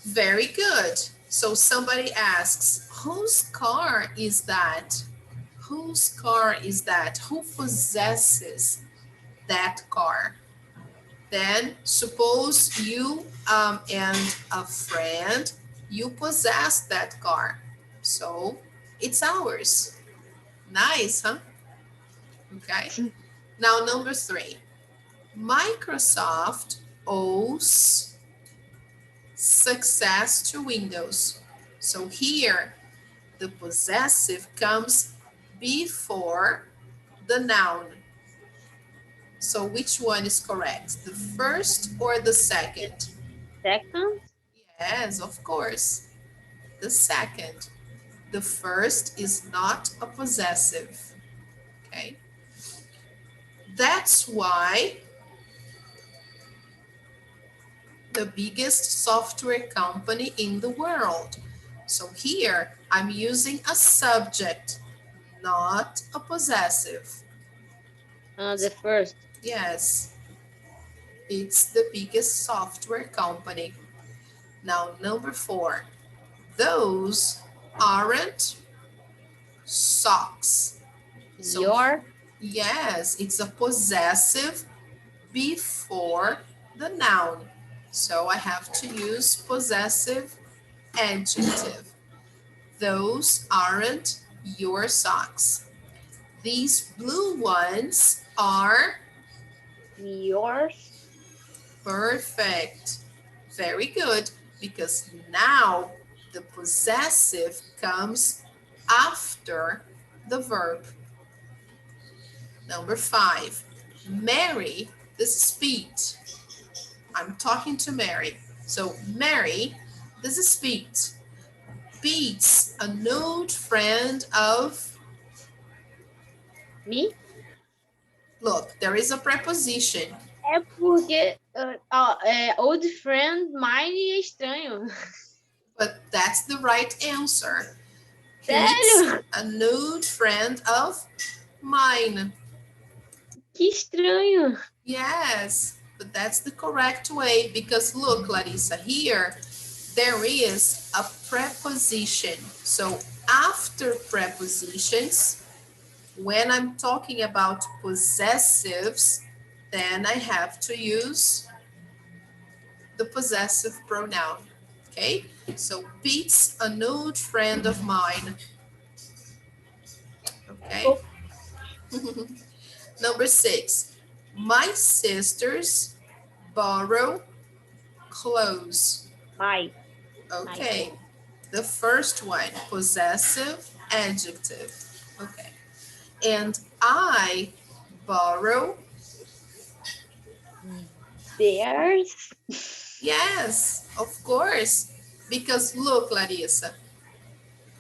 Speaker 2: Very good. So somebody asks, whose car is that? Whose car is that? Who possesses that car? Then suppose you and a friend, you possess that car. So it's ours. Nice, huh? Okay. Now number 3. Microsoft owes success to Windows. So here the possessive comes before the noun. So which one is correct? The first or the second?
Speaker 1: Second?
Speaker 2: Yes, of course. The second. The first is not a possessive. Okay. That's why the biggest software company in the world. So here I'm using a subject, not a possessive.
Speaker 1: The first.
Speaker 2: Yes, it's the biggest software company. Now, number 4, those aren't socks. So,
Speaker 1: Your.
Speaker 2: yes, it's a possessive before the noun. So I have to use possessive adjective. Those aren't your socks. These blue ones are
Speaker 1: Yours.
Speaker 2: perfect. Very good, because now the possessive comes after the verb. Number 5, Mary, this is Pete. I'm talking to Mary. So Mary, this is Pete. Pete's an old friend of,
Speaker 1: Me?
Speaker 2: look, there is a preposition,
Speaker 1: É porque old friend, mine é estranho.
Speaker 2: but that's the right answer. Pete's
Speaker 1: Sério?
Speaker 2: an old friend of mine.
Speaker 1: Que estranho.
Speaker 2: Yes, but that's the correct way, because look, Larissa, here there is a preposition. So after prepositions, when I'm talking about possessives, then I have to use the possessive pronoun. Okay, so Pete's an old friend of mine. Okay. Number 6, my sisters borrow clothes.
Speaker 1: My.
Speaker 2: Okay, the first one, possessive adjective. Okay, and I borrow,
Speaker 1: Theirs.
Speaker 2: yes, of course, because look, Larissa,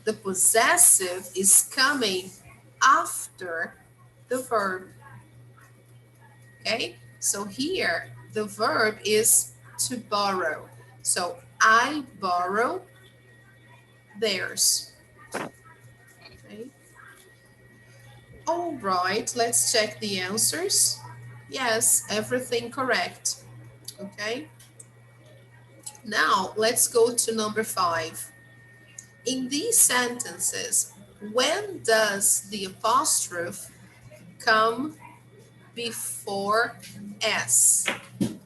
Speaker 2: the possessive is coming after the verb. Okay, so here the verb is to borrow. So I borrow theirs. Okay. All right, let's check the answers. Yes, everything correct. Okay. Now, let's go to number 5. In these sentences, when does the apostrophe come before S? When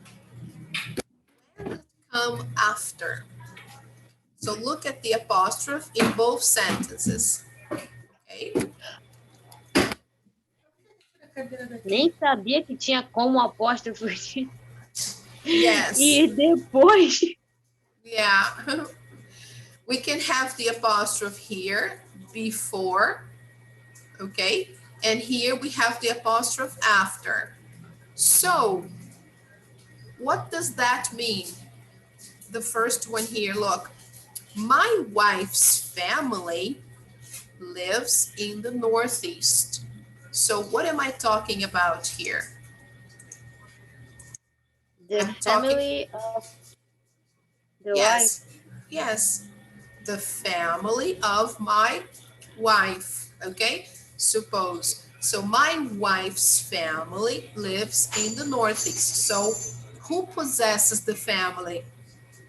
Speaker 2: does it come after? So look at the apostrophe in both sentences. Okay.
Speaker 1: Nem sabia que tinha como apóstrofo.
Speaker 2: Yes.
Speaker 1: E depois.
Speaker 2: Yeah. We can have the apostrophe here before, okay? And here we have the apostrophe after. So, what does that mean? The first one here, look. My wife's family lives in the Northeast. So what am I talking about here?
Speaker 1: The
Speaker 2: I'm
Speaker 1: family of the wife.
Speaker 2: Yes, the family of my wife, okay? Suppose, so my wife's family lives in the Northeast. So who possesses the family?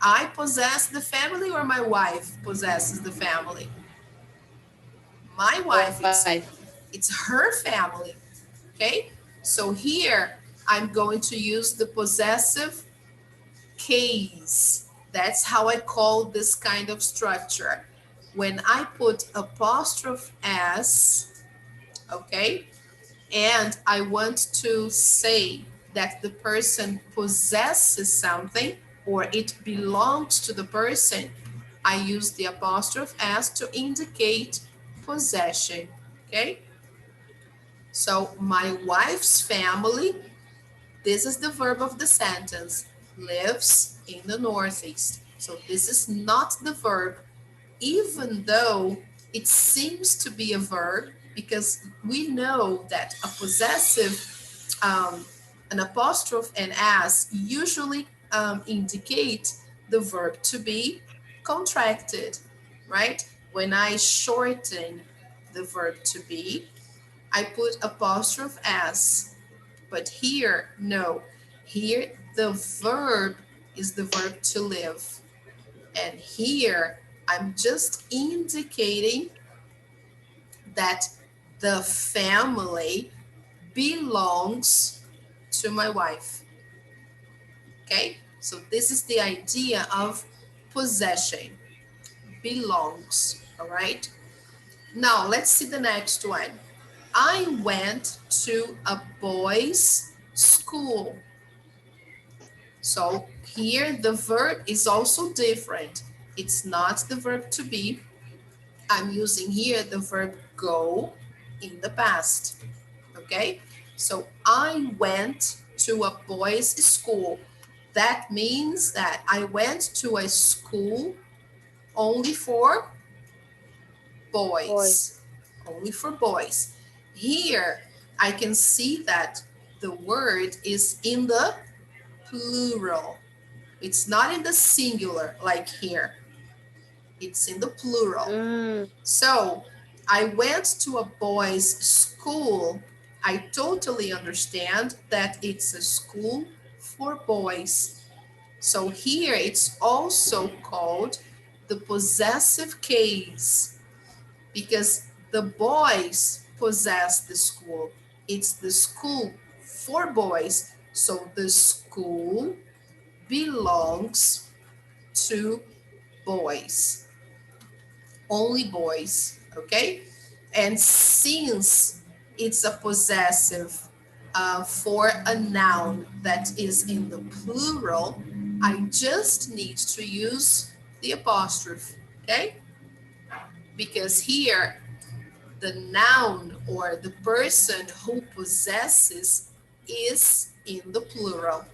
Speaker 2: I possess the family or my wife possesses the family? My wife, it's her family, okay? So here I'm going to use the possessive case. That's how I call this kind of structure. When I put apostrophe S, okay, and I want to say that the person possesses something or it belongs to the person, I use the apostrophe S to indicate possession, okay? So my wife's family, this is the verb of the sentence, lives in the Northeast. So this is not the verb, even though it seems to be a verb, because we know that a possessive, an apostrophe and as usually indicate the verb to be contracted, right? When I shorten the verb to be, I put apostrophe s. But here, no. Here, the verb is the verb to live. And here, I'm just indicating that the family belongs to my wife. Okay? So this is the idea of possession. Belongs. All right? Now, let's see the next one. I went to a boys' school. So here the verb is also different. It's not the verb to be. I'm using here the verb go in the past. Okay? So I went to a boys' school. That means that I went to a school only for boys. Only for boys. Here, I can see that the word is in the plural. It's not in the singular like here. It's in the plural. So, I went to a boys' school. I totally understand that it's a school for boys. So here it's also called the possessive case, because the boys possess the school. It's the school for boys. So the school belongs to boys. Only boys, okay? And since it's a possessive for a noun that is in the plural, I just need to use the apostrophe, okay? Because here the noun or the person who possesses is in the plural.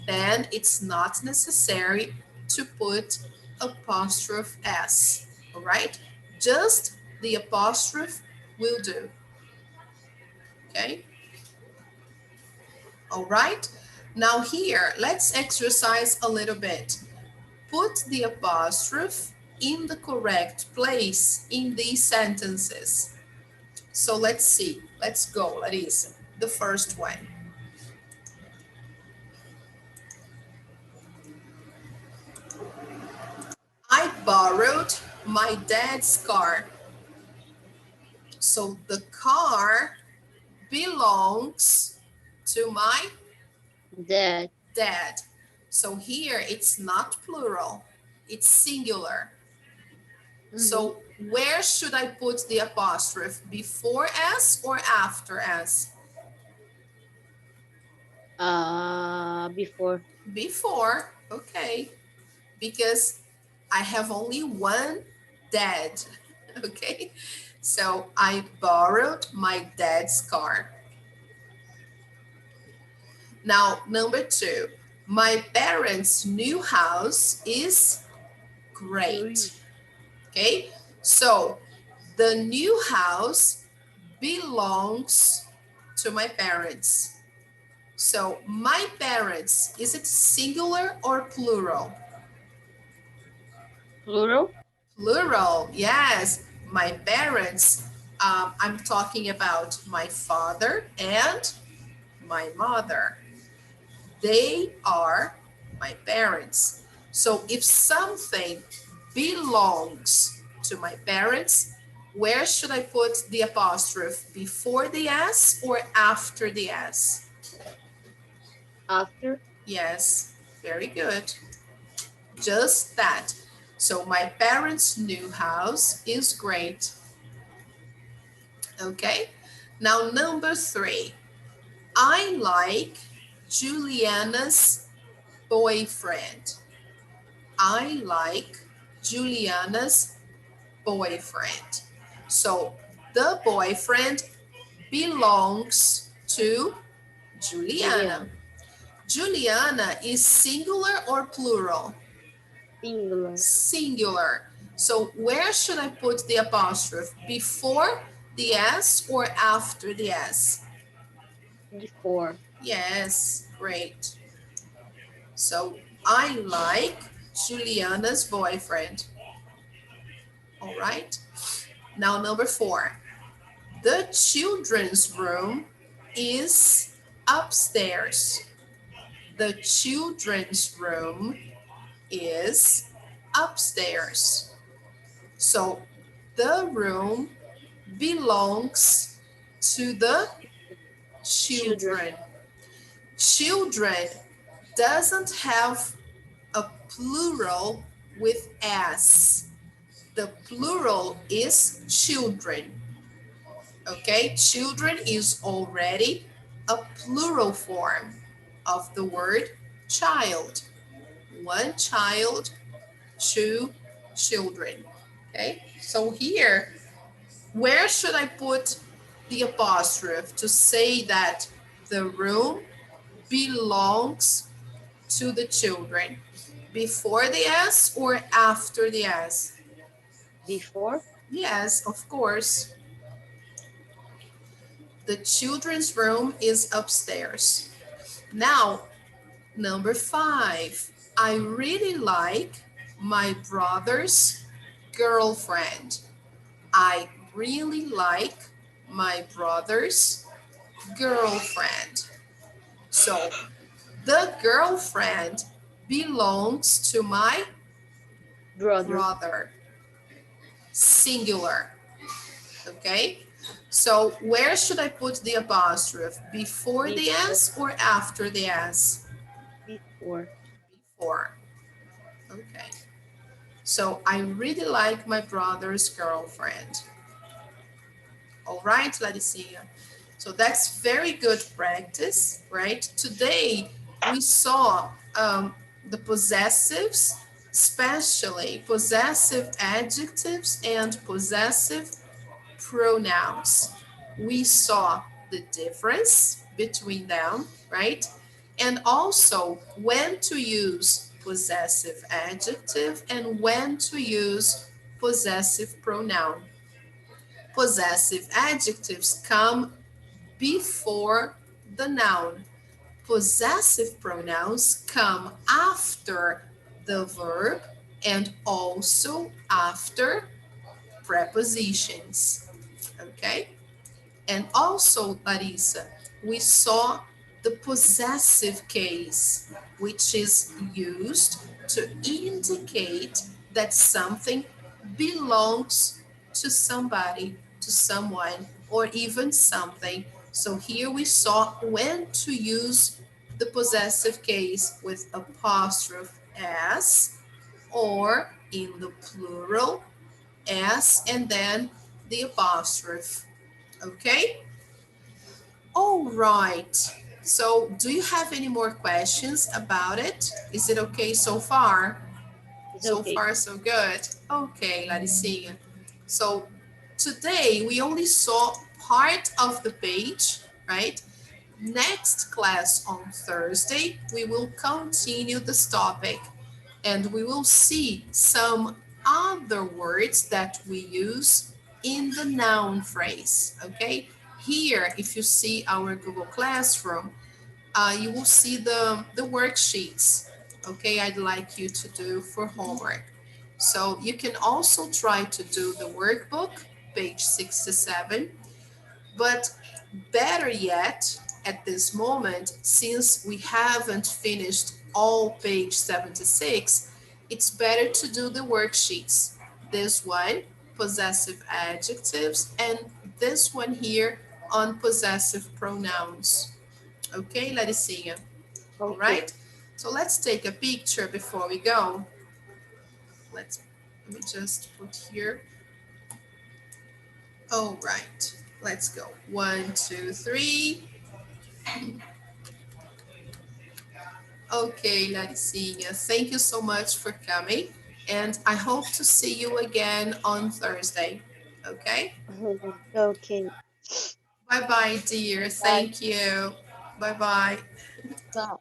Speaker 2: Then it's not necessary to put apostrophe s, all right? Just the apostrophe will do, okay? All right? Now here, let's exercise a little bit. Put the apostrophe in the correct place in these sentences. So let's see. Let's go, Larissa. The first one. I borrowed my dad's car. So the car belongs to my
Speaker 1: Dad.
Speaker 2: dad. So here it's not plural, it's singular. So where should I put the apostrophe? Before S or after S?
Speaker 1: Before.
Speaker 2: Before, okay, because I have only one dad, okay? So I borrowed my dad's car. Now, number 2, my parents' new house is great. Okay, so the new house belongs to my parents. So my parents, is it singular or plural?
Speaker 1: Plural.
Speaker 2: Plural, yes. My parents, I'm talking about my father and my mother. They are my parents. So if something belongs to my parents, where should I put the apostrophe? Before the S or after the S?
Speaker 1: After.
Speaker 2: Yes, very good. Just that. So my parents' new house is great. Okay. Now, number 3. I like Juliana's boyfriend. I like Juliana's boyfriend. So the boyfriend belongs to Juliana. Juliana is singular or plural?
Speaker 1: Singular.
Speaker 2: Singular. So where should I put the apostrophe? Before the S or after the S?
Speaker 1: Before.
Speaker 2: Yes, great. So I like Juliana's boyfriend. All right. Now, number 4. The children's room is upstairs. The children's room is upstairs. So the room belongs to the children. Children doesn't have a plural with S. The plural is children. Okay, children is already a plural form of the word child. One child, two children. Okay, so here, where should I put the apostrophe to say that the room belongs to the children? Before the S or after the S?
Speaker 1: Before.
Speaker 2: Yes, of course. The children's room is upstairs. Now, number 5. I really like my brother's girlfriend. I really like my brother's girlfriend. So, the girlfriend belongs to my brother. Singular. Okay? So where should I put the apostrophe? Before the S or after the S?
Speaker 1: Before.
Speaker 2: Before. Okay. So I really like my brother's girlfriend. All right, Ladicia. So that's very good practice, right? Today we saw the possessives, especially possessive adjectives and possessive pronouns. We saw the difference between them, right? And also when to use possessive adjective and when to use possessive pronoun. Possessive adjectives come before the noun. Possessive pronouns come after the verb and also after prepositions. Okay? And also, Larissa, we saw the possessive case, which is used to indicate that something belongs to somebody, to someone, or even something. So here we saw when to use the possessive case with apostrophe s, or in the plural s and then the apostrophe. Okay? All right. So, do you have any more questions about it? Is it okay so far?
Speaker 1: It's
Speaker 2: So
Speaker 1: okay.
Speaker 2: far, so good. Okay, Laricinha. So, today we only saw part of the page, right? Next class on Thursday, we will continue this topic and we will see some other words that we use in the noun phrase, okay? Here, if you see our Google Classroom, you will see the worksheets, okay? I'd like you to do for homework. So you can also try to do the workbook, page 67, but better yet, at this moment, since we haven't finished all page 76, it's better to do the worksheets. This one, possessive adjectives, and this one here on possessive pronouns. Okay, Laricinha? All
Speaker 1: Okay.
Speaker 2: right? So let's take a picture before we go. Let me just put here. All right, let's go. 1, 2, 3. Okay, Laricinha, thank you so much for coming. And I hope to see you again on Thursday. Okay?
Speaker 1: Okay.
Speaker 2: Bye bye, dear.
Speaker 1: Bye.
Speaker 2: Thank you. Bye bye.
Speaker 1: Bye.